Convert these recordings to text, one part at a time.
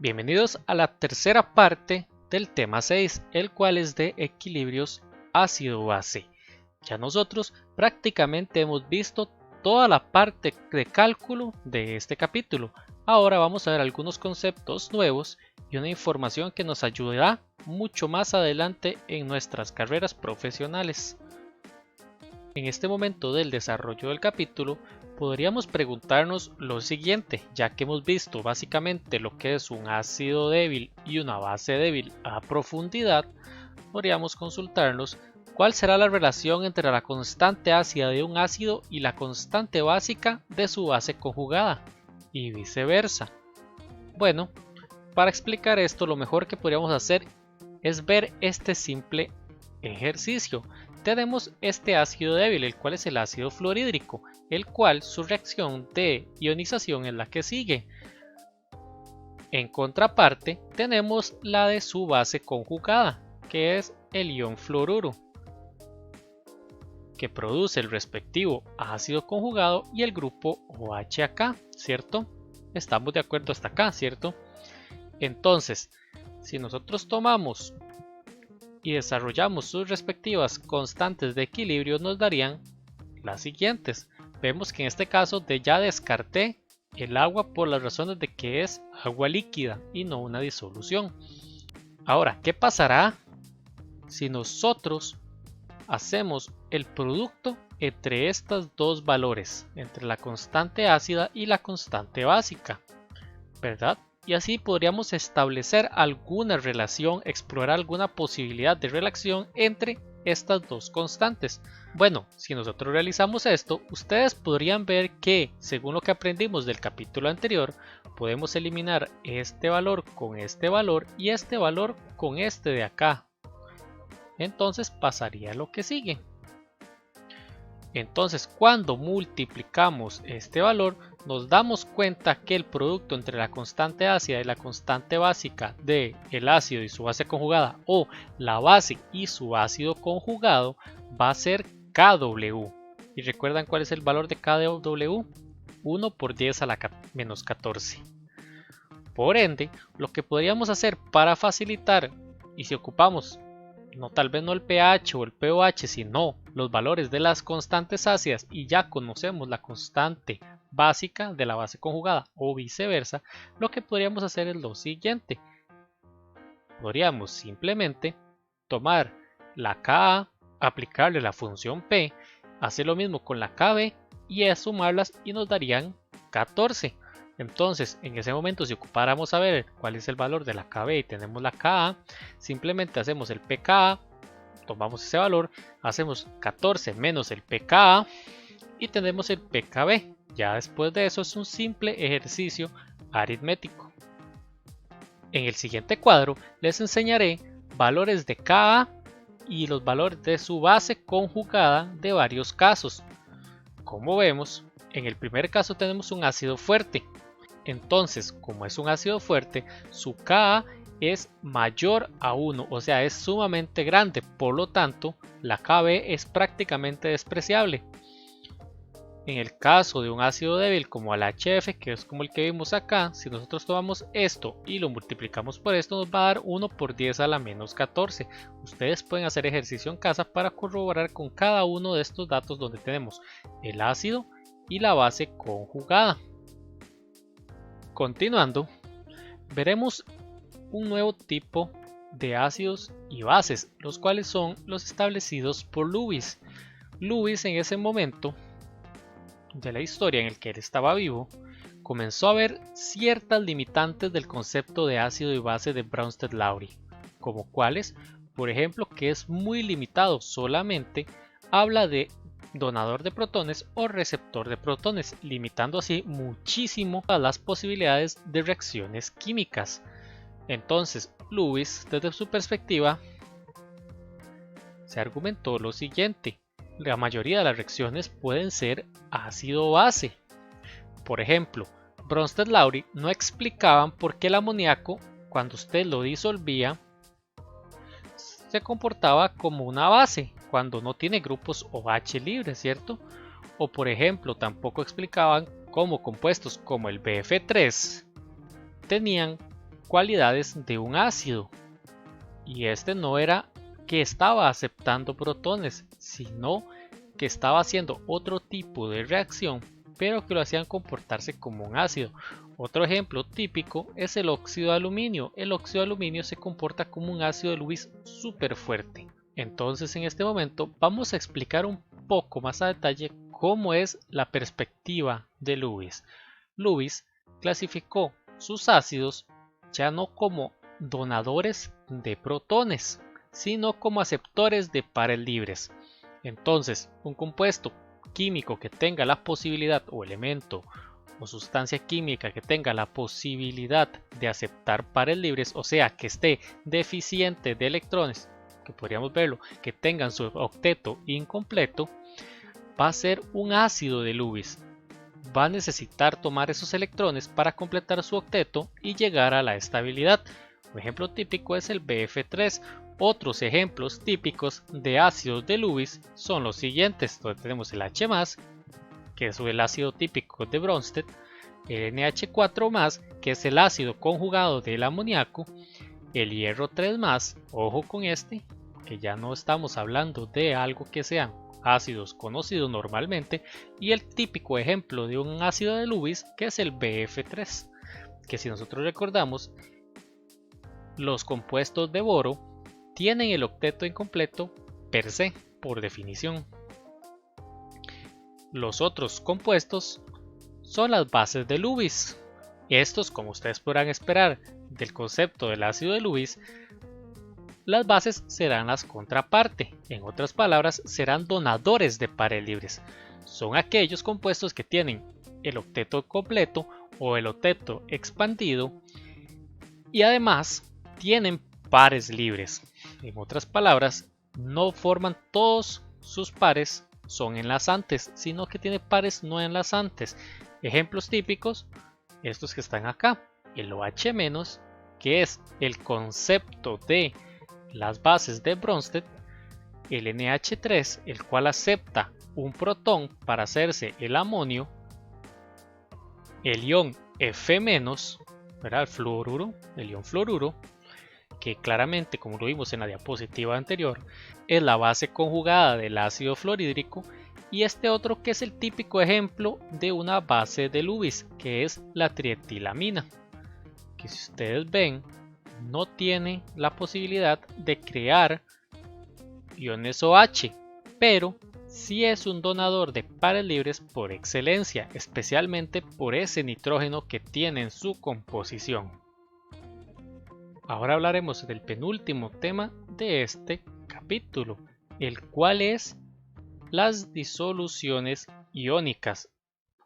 Bienvenidos a la tercera parte del tema 6, el cual es de equilibrios ácido-base. Ya nosotros prácticamente hemos visto toda la parte de cálculo de este capítulo. Ahora vamos a ver algunos conceptos nuevos y una información que nos ayudará mucho más adelante en nuestras carreras profesionales. En este momento del desarrollo del capítulo podríamos preguntarnos lo siguiente, ya que hemos visto básicamente lo que es un ácido débil y una base débil a profundidad, podríamos consultarnos cuál será la relación entre la constante ácida de un ácido y la constante básica de su base conjugada, y viceversa. Bueno, para explicar esto lo mejor que podríamos hacer es ver este simple ejercicio. Tenemos este ácido débil, el cual es el ácido fluorhídrico, el cual su reacción de ionización es la que sigue. En contraparte tenemos la de su base conjugada, que es el ion fluoruro, que produce el respectivo ácido conjugado y el grupo OH acá, ¿cierto? Estamos de acuerdo hasta acá, ¿cierto? Entonces, si nosotros tomamos y desarrollamos sus respectivas constantes de equilibrio, nos darían las siguientes. Vemos que en este caso ya descarté el agua por las razones de que es agua líquida y no una disolución. Ahora, ¿qué pasará si nosotros hacemos el producto entre estos dos valores, entre la constante ácida y la constante básica, ¿verdad? Y así podríamos establecer alguna relación, explorar alguna posibilidad de relación entre estas dos constantes. Bueno, si nosotros realizamos esto, ustedes podrían ver que, según lo que aprendimos del capítulo anterior, podemos eliminar este valor con este valor y este valor con este de acá. Entonces pasaría lo que sigue. Entonces, cuando multiplicamos este valor, nos damos cuenta que el producto entre la constante ácida y la constante básica del ácido y su base conjugada, o la base y su ácido conjugado, va a ser Kw. ¿Y recuerdan cuál es el valor de Kw? 1 por 10 a la menos 14. Por ende, lo que podríamos hacer para facilitar, y si ocupamos tal vez no el pH o el pOH, sino los valores de las constantes ácidas y ya conocemos la constante básica de la base conjugada o viceversa, lo que podríamos hacer es lo siguiente. Podríamos simplemente tomar la Ka, aplicarle la función P, hacer lo mismo con la Kb y sumarlas y nos darían 14. Entonces, en ese momento, si ocupáramos saber cuál es el valor de la Kb y tenemos la Ka, simplemente hacemos el pKa, tomamos ese valor, hacemos 14 menos el pKa y tenemos el pKb. Ya después de eso es un simple ejercicio aritmético. En el siguiente cuadro les enseñaré valores de Ka y los valores de su base conjugada de varios casos. Como vemos, en el primer caso tenemos un ácido fuerte. Entonces, como es un ácido fuerte, su Ka es mayor a 1, o sea, es sumamente grande, por lo tanto, la Kb es prácticamente despreciable. En el caso de un ácido débil como el HF, que es como el que vimos acá, si nosotros tomamos esto y lo multiplicamos por esto, nos va a dar 1 por 10 a la menos 14. Ustedes pueden hacer ejercicio en casa para corroborar con cada uno de estos datos donde tenemos el ácido y la base conjugada. Continuando, veremos un nuevo tipo de ácidos y bases, los cuales son los establecidos por Lewis. Lewis, en ese momento de la historia en el que él estaba vivo, comenzó a ver ciertas limitantes del concepto de ácido y base de Bronsted-Lowry, como cuáles, por ejemplo, que es muy limitado, solamente habla de donador de protones o receptor de protones, limitando así muchísimo a las posibilidades de reacciones químicas. Entonces, Lewis, desde su perspectiva, se argumentó lo siguiente: la mayoría de las reacciones pueden ser ácido-base. Por ejemplo, Bronsted-Lowry no explicaban por qué el amoníaco, cuando usted lo disolvía, se comportaba como una base cuando no tiene grupos OH libres, ¿cierto? O por ejemplo, tampoco explicaban cómo compuestos como el BF3 tenían cualidades de un ácido. Y este no era que estaba aceptando protones, sino que estaba haciendo otro tipo de reacción, pero que lo hacían comportarse como un ácido. Otro ejemplo típico es el óxido de aluminio. El óxido de aluminio se comporta como un ácido de Lewis súper fuerte. Entonces en este momento vamos a explicar un poco más a detalle cómo es la perspectiva de Lewis. Lewis clasificó sus ácidos ya no como donadores de protones, sino como aceptores de pares libres. Entonces, un compuesto químico que tenga la posibilidad, o elemento o sustancia química que tenga la posibilidad de aceptar pares libres, o sea, que esté deficiente de electrones, que podríamos verlo, que tengan su octeto incompleto, va a ser un ácido de Lewis. Va a necesitar tomar esos electrones para completar su octeto y llegar a la estabilidad. Un ejemplo típico es el BF3. Otros ejemplos típicos de ácidos de Lewis son los siguientes, donde tenemos el H+, que es el ácido típico de Bronsted, el NH4+, que es el ácido conjugado del amoníaco, el hierro 3+, ojo con este, que ya no estamos hablando de algo que sean ácidos conocidos normalmente, y el típico ejemplo de un ácido de Lewis, que es el BF3, que si nosotros recordamos, los compuestos de boro tienen el octeto incompleto per se, por definición. Los otros compuestos son las bases de Lewis. Estos, como ustedes podrán esperar del concepto del ácido de Lewis, las bases serán las contraparte. En otras palabras, serán donadores de pares libres. Son aquellos compuestos que tienen el octeto completo o el octeto expandido y además tienen pares libres. En otras palabras, no forman todos sus pares son enlazantes, sino que tiene pares no enlazantes. Ejemplos típicos, estos que están acá, el OH-, que es el concepto de las bases de Bronsted, el NH3, el cual acepta un protón para hacerse el amonio, el ion F-, el fluoruro, el ion fluoruro, que claramente, como lo vimos en la diapositiva anterior, es la base conjugada del ácido fluorhídrico, y este otro que es el típico ejemplo de una base de Lewis, que es la trietilamina, que si ustedes ven no tiene la posibilidad de crear iones OH, pero sí es un donador de pares libres por excelencia, especialmente por ese nitrógeno que tiene en su composición. Ahora hablaremos del penúltimo tema de este capítulo, el cual es las disoluciones iónicas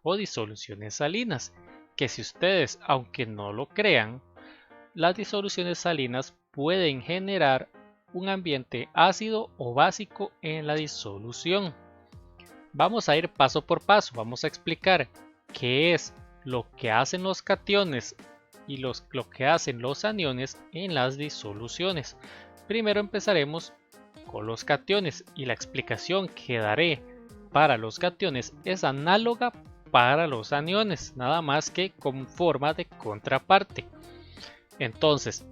o disoluciones salinas, que si ustedes, aunque no lo crean, las disoluciones salinas pueden generar un ambiente ácido o básico en la disolución. Vamos a ir paso por paso, vamos a explicar qué es lo que hacen los cationes y lo que hacen los aniones en las disoluciones. Primero empezaremos con los cationes y la explicación que daré para los cationes es análoga para los aniones, nada más que con forma de contraparte. Entonces,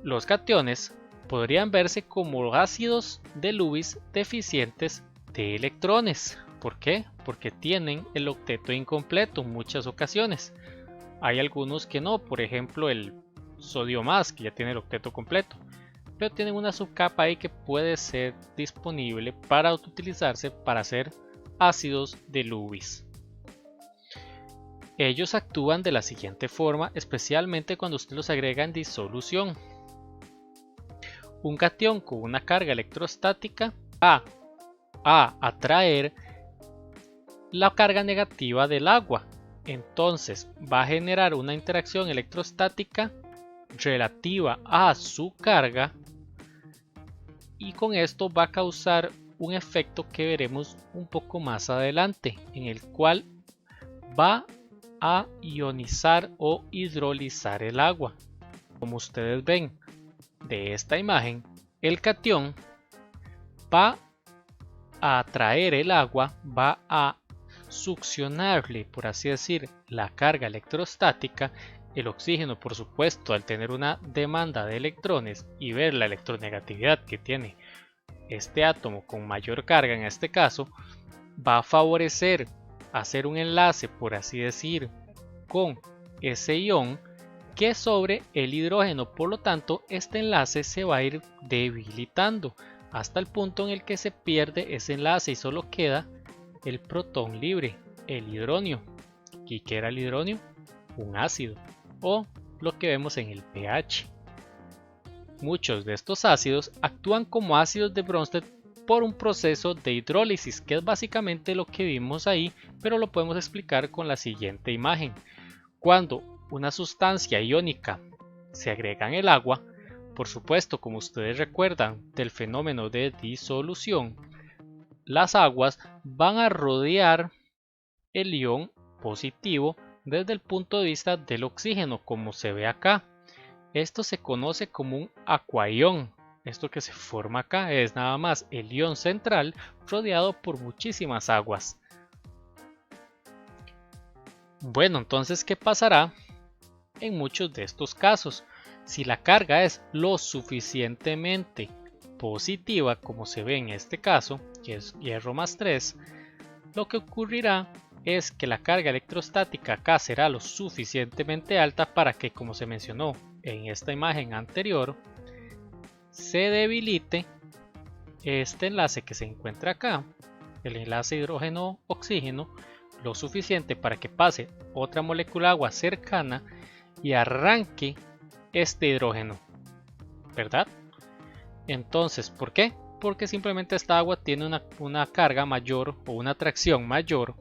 los cationes podrían verse como ácidos de Lewis deficientes de electrones. ¿Por qué? Porque tienen el octeto incompleto en muchas ocasiones. Hay algunos que no, por ejemplo el sodio más, que ya tiene el octeto completo, pero tienen una subcapa ahí que puede ser disponible para utilizarse para hacer ácidos de Lewis. Ellos actúan de la siguiente forma, especialmente cuando usted los agrega en disolución. Un catión con una carga electrostática va a atraer la carga negativa del agua. Entonces va a generar una interacción electrostática relativa a su carga y con esto va a causar un efecto que veremos un poco más adelante, en el cual va a ionizar o hidrolizar el agua. Como ustedes ven de esta imagen, el catión va a atraer el agua, va a succionarle, por así decir, la carga electrostática. El oxígeno, por supuesto, al tener una demanda de electrones y ver la electronegatividad que tiene este átomo con mayor carga en este caso, va a favorecer hacer un enlace, por así decir, con ese ion que sobre el hidrógeno. Por lo tanto, este enlace se va a ir debilitando hasta el punto en el que se pierde ese enlace y solo queda el protón libre, el hidronio. ¿Y qué era el hidronio? Un ácido, o lo que vemos en el pH. Muchos de estos ácidos actúan como ácidos de Bronsted por un proceso de hidrólisis, que es básicamente lo que vimos ahí, pero lo podemos explicar con la siguiente imagen. Cuando una sustancia iónica se agrega en el agua, por supuesto, como ustedes recuerdan del fenómeno de disolución, las aguas van a rodear el ion positivo desde el punto de vista del oxígeno, como se ve acá. Esto se conoce como un aquaión. Esto que se forma acá es nada más el ion central rodeado por muchísimas aguas. Bueno, entonces, ¿qué pasará en muchos de estos casos? Si la carga es lo suficientemente positiva, como se ve en este caso, que es hierro más 3, lo que ocurrirá es que la carga electrostática acá será lo suficientemente alta para que, como se mencionó en esta imagen anterior, se debilite este enlace que se encuentra acá, el enlace hidrógeno-oxígeno, lo suficiente para que pase otra molécula de agua cercana y arranque este hidrógeno, ¿verdad? Entonces, ¿por qué? Porque simplemente esta agua tiene una carga mayor o una atracción mayor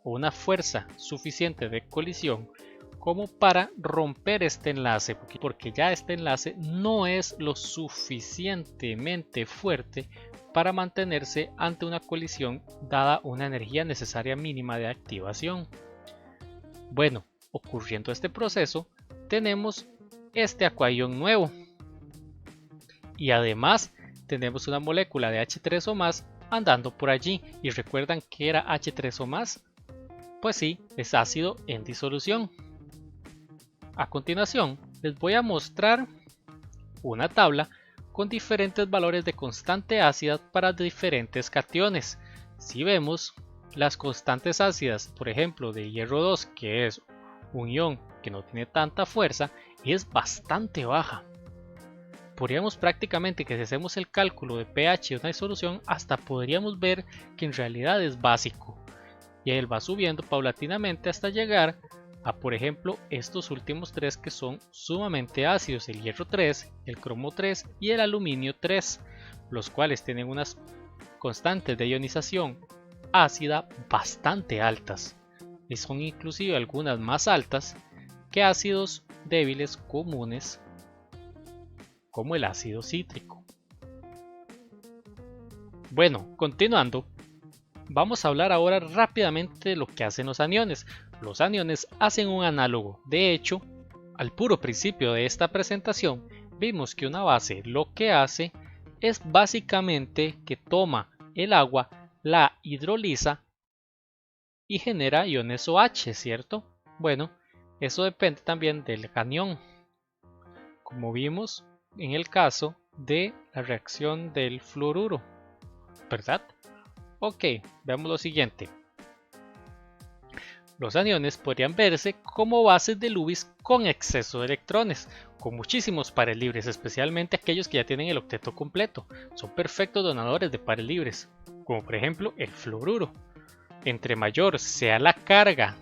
o una fuerza suficiente de colisión como para romper este enlace, porque ya este enlace no es lo suficientemente fuerte para mantenerse ante una colisión dada una energía necesaria mínima de activación. Bueno, ocurriendo este proceso, tenemos este aquaión nuevo y además tenemos una molécula de H3 o más andando por allí. ¿Y recuerdan que era H3 o más? Pues sí, es ácido en disolución. A continuación les voy a mostrar una tabla con diferentes valores de constante ácida para diferentes cationes. Si vemos las constantes ácidas, por ejemplo de hierro 2, que es un ion que no tiene tanta fuerza, es bastante baja. Podríamos prácticamente que si hacemos el cálculo de pH de una disolución, hasta podríamos ver que en realidad es básico. Y él va subiendo paulatinamente hasta llegar a, por ejemplo, estos últimos tres que son sumamente ácidos, el hierro 3, el cromo 3 y el aluminio 3, los cuales tienen unas constantes de ionización ácida bastante altas, y son inclusive algunas más altas que ácidos débiles comunes como el ácido cítrico. Bueno, continuando, vamos a hablar ahora rápidamente de lo que hacen los aniones. Los aniones hacen un análogo. De hecho, al puro principio de esta presentación, vimos que una base lo que hace es básicamente que toma el agua, la hidroliza y genera iones OH, ¿cierto? Bueno, eso depende también del anión, como vimos en el caso de la reacción del fluoruro, ¿verdad? Ok, veamos lo siguiente. Los aniones podrían verse como bases de Lewis con exceso de electrones, con muchísimos pares libres, especialmente aquellos que ya tienen el octeto completo. Son perfectos donadores de pares libres, como por ejemplo el fluoruro. Entre mayor sea la carga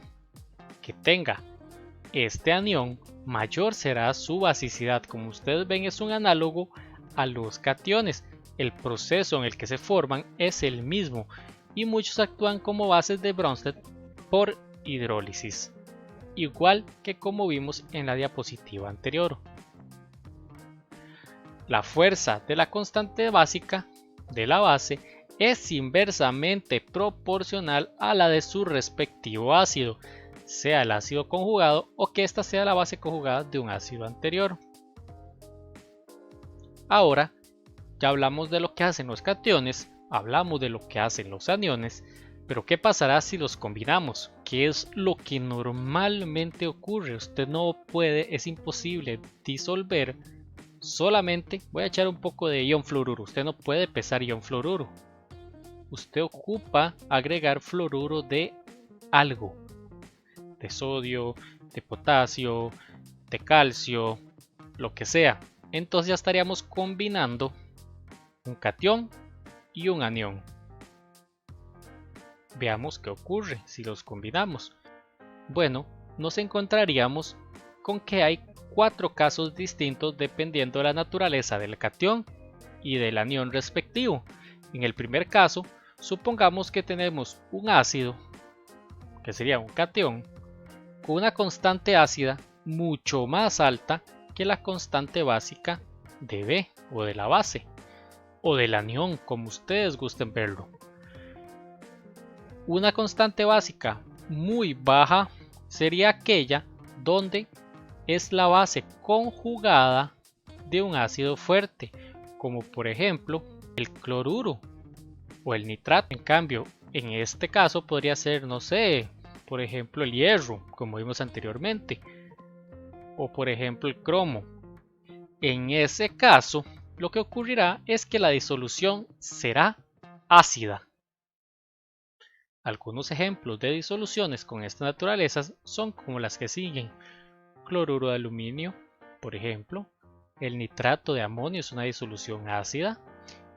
que tenga este anión, mayor será su basicidad. Como ustedes ven, es un análogo a los cationes. El proceso en el que se forman es el mismo y muchos actúan como bases de Bronsted por hidrólisis, igual que como vimos en la diapositiva anterior. La fuerza de la constante básica de la base es inversamente proporcional a la de su respectivo ácido, sea el ácido conjugado o que ésta sea la base conjugada de un ácido anterior. Ahora ya hablamos de lo que hacen los cationes, hablamos de lo que hacen los aniones, pero ¿qué pasará si los combinamos? ¿qué es lo que normalmente ocurre? Usted no puede, es imposible disolver solamente, voy a echar un poco de ion fluoruro, usted no puede pesar ion fluoruro. Usted ocupa agregar fluoruro de algo, de sodio, de potasio, de calcio, lo que sea. Entonces ya estaríamos combinando un catión y un anión. Veamos qué ocurre si los combinamos. Bueno, nos encontraríamos con que hay 4 casos distintos dependiendo de la naturaleza del catión y del anión respectivo. En el primer caso, supongamos que tenemos un ácido, que sería un catión, con una constante ácida mucho más alta que la constante básica de B o de la base, o del anión, como ustedes gusten verlo. Una constante básica muy baja sería aquella donde es la base conjugada de un ácido fuerte, como por ejemplo el cloruro o el nitrato. En cambio, en este caso podría ser, no sé, por ejemplo el hierro, como vimos anteriormente, o por ejemplo el cromo. En ese caso, lo que ocurrirá es que la disolución será ácida. Algunos ejemplos de disoluciones con esta naturaleza son como las que siguen: cloruro de aluminio, por ejemplo, el nitrato de amonio es una disolución ácida,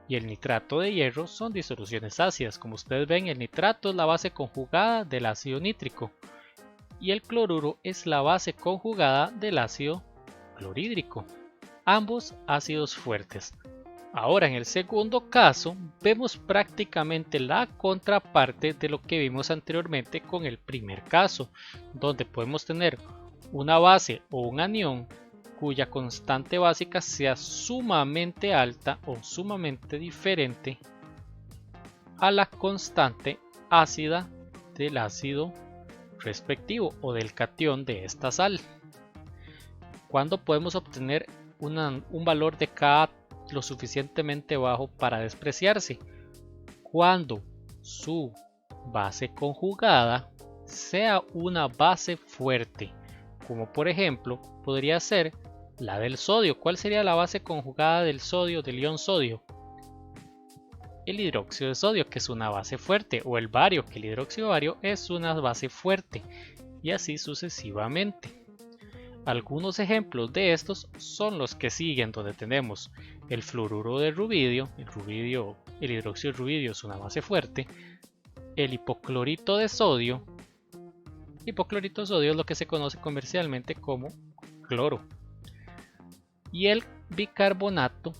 y el nitrato de hierro son disoluciones ácidas. Como ustedes ven, el nitrato es la base conjugada del ácido nítrico y el cloruro es la base conjugada del ácido clorhídrico, ambos ácidos fuertes. Ahora, en el segundo caso, vemos prácticamente la contraparte de lo que vimos anteriormente con el primer caso, donde podemos tener una base o un anión cuya constante básica sea sumamente alta o sumamente diferente a la constante ácida del ácido respectivo o del catión de esta sal. ¿Cuándo podemos obtener un valor de Ka lo suficientemente bajo para despreciarse? Cuando su base conjugada sea una base fuerte, como por ejemplo podría ser la del sodio. ¿Cuál sería la base conjugada del sodio, del ion sodio? El hidróxido de sodio, que es una base fuerte, o el bario, que el hidróxido de bario es una base fuerte, y así sucesivamente. Algunos ejemplos de estos son los que siguen, donde tenemos el fluoruro de rubidio, el hidróxido de rubidio es una base fuerte, el hipoclorito de sodio. Hipoclorito de sodio es lo que se conoce comercialmente como cloro, y el bicarbonato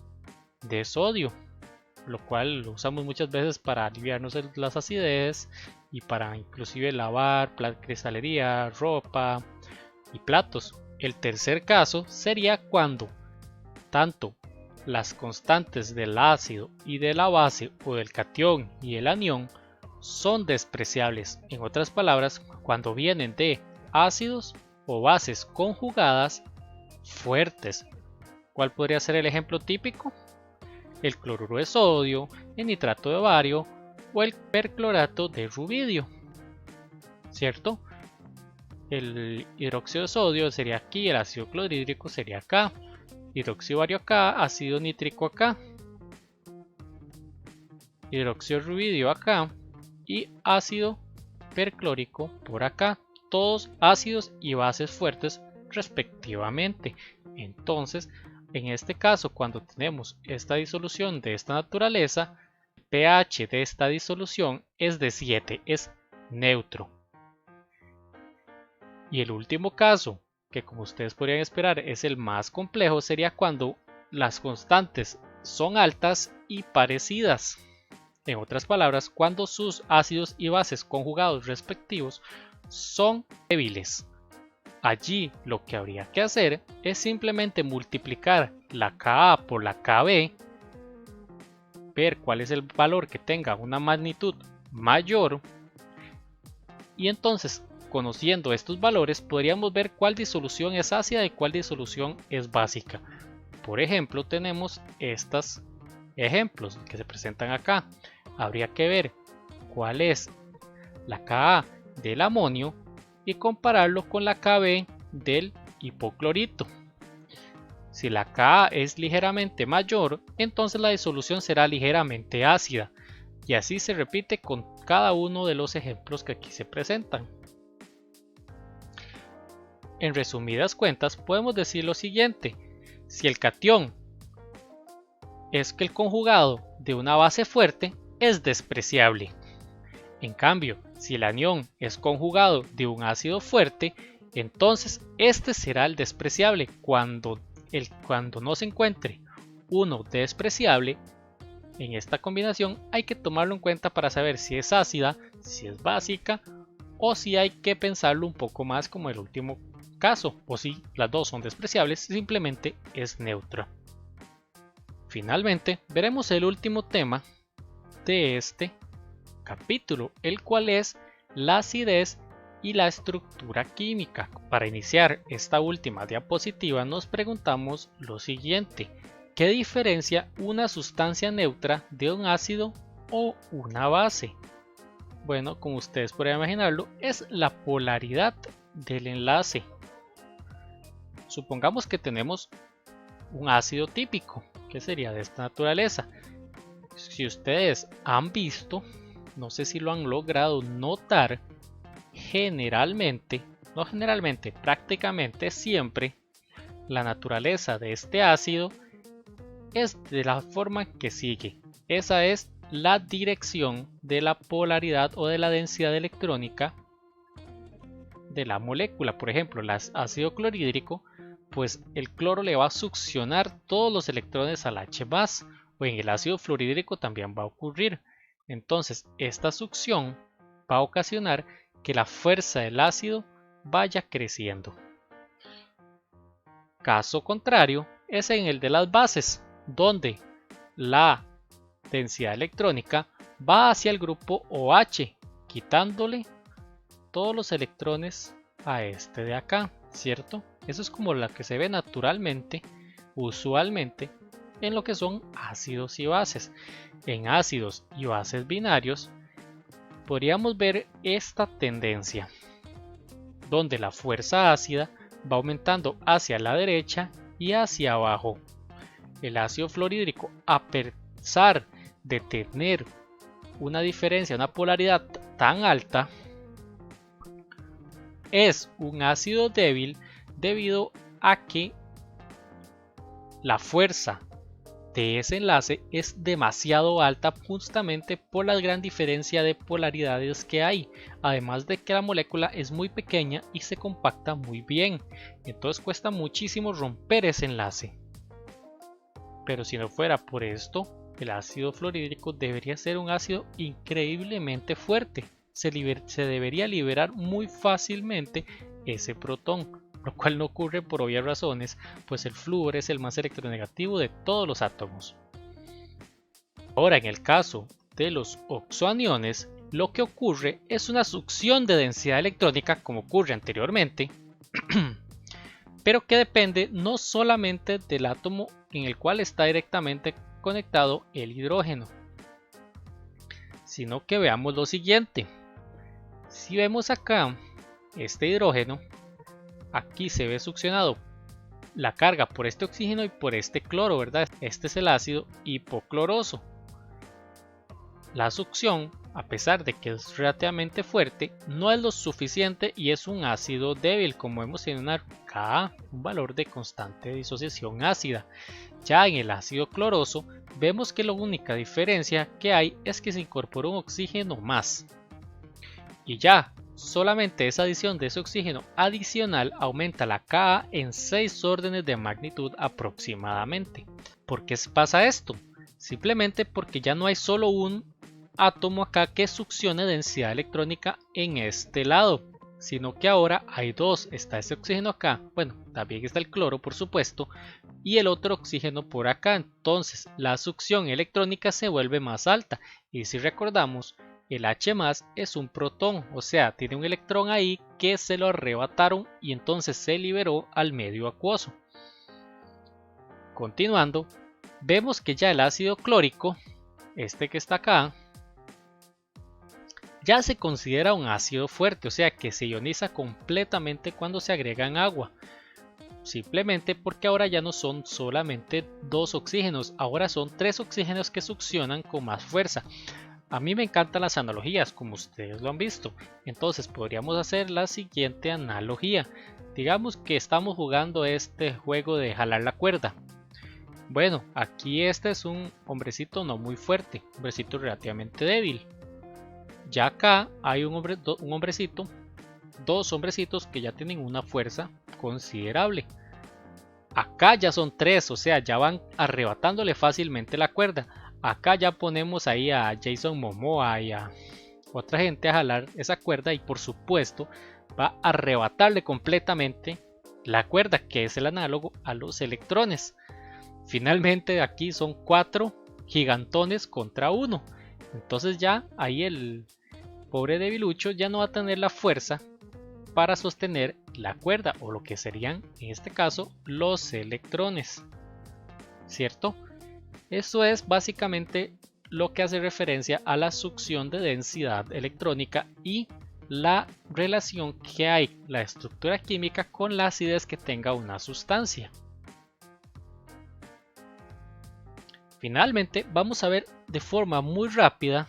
de sodio, lo cual lo usamos muchas veces para aliviarnos las acidez y para inclusive lavar cristalería, ropa y platos. El tercer caso sería cuando tanto las constantes del ácido y de la base, o del catión y el anión, son despreciables. En otras palabras, cuando vienen de ácidos o bases conjugadas fuertes. ¿Cuál podría ser el ejemplo típico? El cloruro de sodio, el nitrato de bario o el perclorato de rubidio, ¿cierto? El hidróxido de sodio sería aquí, el ácido clorhídrico sería acá, hidróxido de bario acá, ácido nítrico acá, hidróxido de rubidio acá y ácido perclórico por acá, todos ácidos y bases fuertes respectivamente. Entonces, en este caso, cuando tenemos esta disolución de esta naturaleza, el pH de esta disolución es de 7, es neutro. Y el último caso, que como ustedes podrían esperar es el más complejo, sería cuando las constantes son altas y parecidas. En otras palabras, cuando sus ácidos y bases conjugados respectivos son débiles. Allí lo que habría que hacer es simplemente multiplicar la Ka por la Kb, ver cuál es el valor que tenga una magnitud mayor, y entonces, conociendo estos valores, podríamos ver cuál disolución es ácida y cuál disolución es básica. Por ejemplo, tenemos estos ejemplos que se presentan acá. Habría que ver cuál es la Ka del amonio y compararlo con la Kb del hipoclorito. Si la Ka es ligeramente mayor, entonces la disolución será ligeramente ácida, y así se repite con cada uno de los ejemplos que aquí se presentan. En resumidas cuentas, podemos decir lo siguiente: si el catión es que el conjugado de una base fuerte, es despreciable. En cambio, si el anión es conjugado de un ácido fuerte, entonces este será el despreciable. Cuando no se encuentre uno despreciable en esta combinación, hay que tomarlo en cuenta para saber si es ácida, si es básica, o si hay que pensarlo un poco más como el último caso, o si las dos son despreciables, simplemente es neutra. Finalmente, veremos el último tema de este capítulo, el cual es la acidez y la estructura química. Para iniciar esta última diapositiva nos preguntamos lo siguiente: ¿qué diferencia una sustancia neutra de un ácido o una base? Bueno, como ustedes pueden imaginarlo, es la polaridad del enlace. Supongamos que tenemos un ácido típico, que sería de esta naturaleza. Si ustedes han visto, no sé si lo han logrado notar, prácticamente siempre, la naturaleza de este ácido es de la forma que sigue. Esa es la dirección de la polaridad o de la densidad electrónica de la molécula. Por ejemplo, el ácido clorhídrico, pues el cloro le va a succionar todos los electrones al H+, o en el ácido fluorhídrico también va a ocurrir. Entonces, esta succión va a ocasionar que la fuerza del ácido vaya creciendo. Caso contrario es en el de las bases, donde la densidad electrónica va hacia el grupo OH, quitándole todos los electrones a este de acá, ¿cierto? Eso es como la que se ve naturalmente, usualmente, en lo que son ácidos y bases. En ácidos y bases binarios podríamos ver esta tendencia, donde la fuerza ácida va aumentando hacia la derecha y hacia abajo. El ácido fluorhídrico, a pesar de tener una diferencia, una polaridad tan alta, es un ácido débil debido a que la fuerza de ese enlace es demasiado alta, justamente por la gran diferencia de polaridades que hay, además de que la molécula es muy pequeña y se compacta muy bien, entonces cuesta muchísimo romper ese enlace. Pero si no fuera por esto, el ácido fluorhídrico debería ser un ácido increíblemente fuerte. Se debería liberar muy fácilmente ese protón, lo cual no ocurre por obvias razones, pues el flúor es el más electronegativo de todos los átomos. Ahora, en el caso de los oxoaniones, lo que ocurre es una succión de densidad electrónica, como ocurre anteriormente, pero que depende no solamente del átomo en el cual está directamente conectado el hidrógeno, sino que veamos lo siguiente. Si vemos acá este hidrógeno, aquí se ve succionado la carga por este oxígeno y por este cloro, ¿verdad? Este es el ácido hipocloroso. La succión, a pesar de que es relativamente fuerte, no es lo suficiente y es un ácido débil, como vemos en una Ka, un valor de constante disociación ácida. Ya en el ácido cloroso, vemos que la única diferencia que hay es que se incorpora un oxígeno más. Y ya, solamente esa adición de ese oxígeno adicional aumenta la Ka en 6 órdenes de magnitud aproximadamente. ¿Por qué pasa esto? Simplemente porque ya no hay solo un átomo acá que succione densidad electrónica en este lado, sino que ahora hay dos. Está ese oxígeno acá, bueno, también está el cloro por supuesto, y el otro oxígeno por acá. Entonces la succión electrónica se vuelve más alta, y si recordamos, el H+ es un protón, o sea, tiene un electrón ahí que se lo arrebataron y entonces se liberó al medio acuoso. Continuando, vemos que ya el ácido clórico, este que está acá, ya se considera un ácido fuerte, o sea que se ioniza completamente cuando se agregan agua. Simplemente porque ahora ya no son solamente 2 oxígenos, ahora son 3 oxígenos que succionan con más fuerza. A mí me encantan las analogías, como ustedes lo han visto. Entonces podríamos hacer la siguiente analogía. Digamos que estamos jugando este juego de jalar la cuerda. Bueno, aquí este es un hombrecito no muy fuerte, un hombrecito relativamente débil. Ya acá hay un hombrecito, 2 hombrecitos que ya tienen una fuerza considerable. Acá ya son 3, o sea, ya van arrebatándole fácilmente la cuerda. Acá ya ponemos ahí a Jason Momoa y a otra gente a jalar esa cuerda y por supuesto va a arrebatarle completamente la cuerda, que es el análogo a los electrones. Finalmente aquí son 4 gigantones contra 1. Entonces ya ahí el pobre debilucho ya no va a tener la fuerza para sostener la cuerda, o lo que serían en este caso los electrones, ¿cierto? Eso es básicamente lo que hace referencia a la succión de densidad electrónica y la relación que hay la estructura química con la acidez que tenga una sustancia. Finalmente vamos a ver de forma muy rápida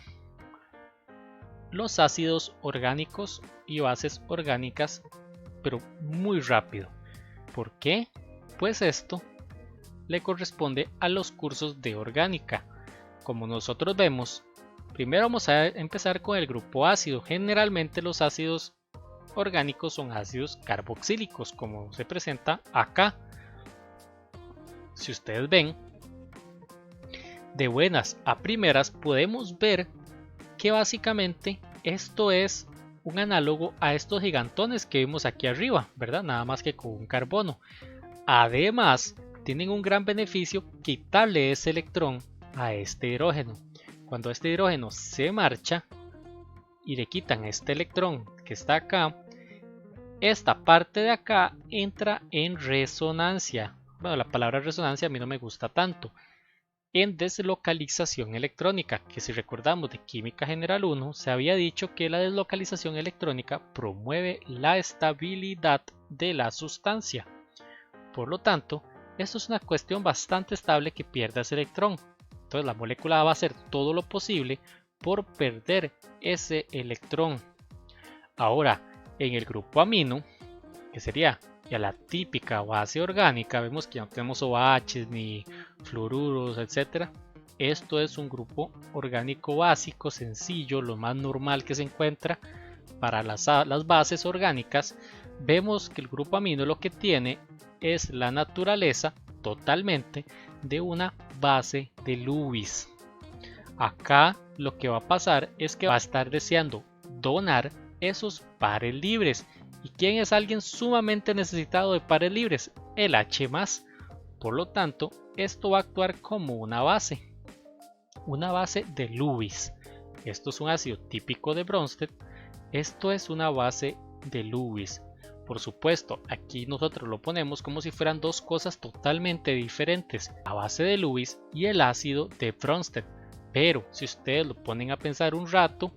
los ácidos orgánicos y bases orgánicas, pero muy rápido. ¿Por qué? Pues esto le corresponde a los cursos de orgánica. Como nosotros vemos, primero vamos a empezar con el grupo ácido. Generalmente los ácidos orgánicos son ácidos carboxílicos, como se presenta acá. Si ustedes ven, de buenas a primeras podemos ver que básicamente esto es un análogo a estos gigantones que vimos aquí arriba, ¿verdad? Nada más que con un carbono. Además, tienen un gran beneficio quitarle ese electrón a este hidrógeno. Cuando este hidrógeno se marcha y le quitan este electrón que está acá, esta parte de acá entra en resonancia. Bueno, la palabra resonancia a mí no me gusta tanto. En deslocalización electrónica, que si recordamos de Química General 1, se había dicho que la deslocalización electrónica promueve la estabilidad de la sustancia. Por lo tanto, esto es una cuestión bastante estable que pierda ese electrón. Entonces la molécula va a hacer todo lo posible por perder ese electrón. Ahora, en el grupo amino, que sería ya la típica base orgánica, vemos que ya no tenemos OH ni fluoruros, etc. Esto es un grupo orgánico básico, sencillo, lo más normal que se encuentra para las bases orgánicas. Vemos que el grupo amino lo que tiene es la naturaleza totalmente de una base de Lewis. Acá lo que va a pasar es que va a estar deseando donar esos pares libres. ¿Y quién es alguien sumamente necesitado de pares libres? El H+. Por lo tanto, esto va a actuar como una base de Lewis. Esto es un ácido típico de Bronsted. Esto es una base de Lewis. Por supuesto, aquí nosotros lo ponemos como si fueran dos cosas totalmente diferentes, la base de Lewis y el ácido de Bronsted. Pero si ustedes lo ponen a pensar un rato,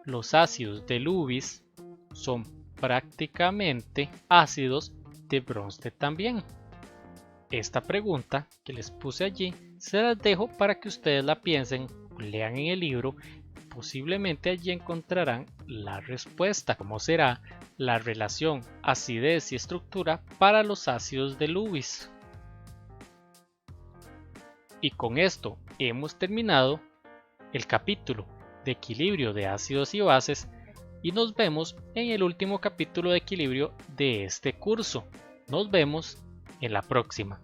los ácidos de Lewis son prácticamente ácidos de Bronsted también. Esta pregunta que les puse allí se las dejo para que ustedes la piensen, lean en el libro. Posiblemente allí encontrarán la respuesta, cómo será la relación acidez y estructura para los ácidos de Lewis. Y con esto hemos terminado el capítulo de equilibrio de ácidos y bases y nos vemos en el último capítulo de equilibrio de este curso. Nos vemos en la próxima.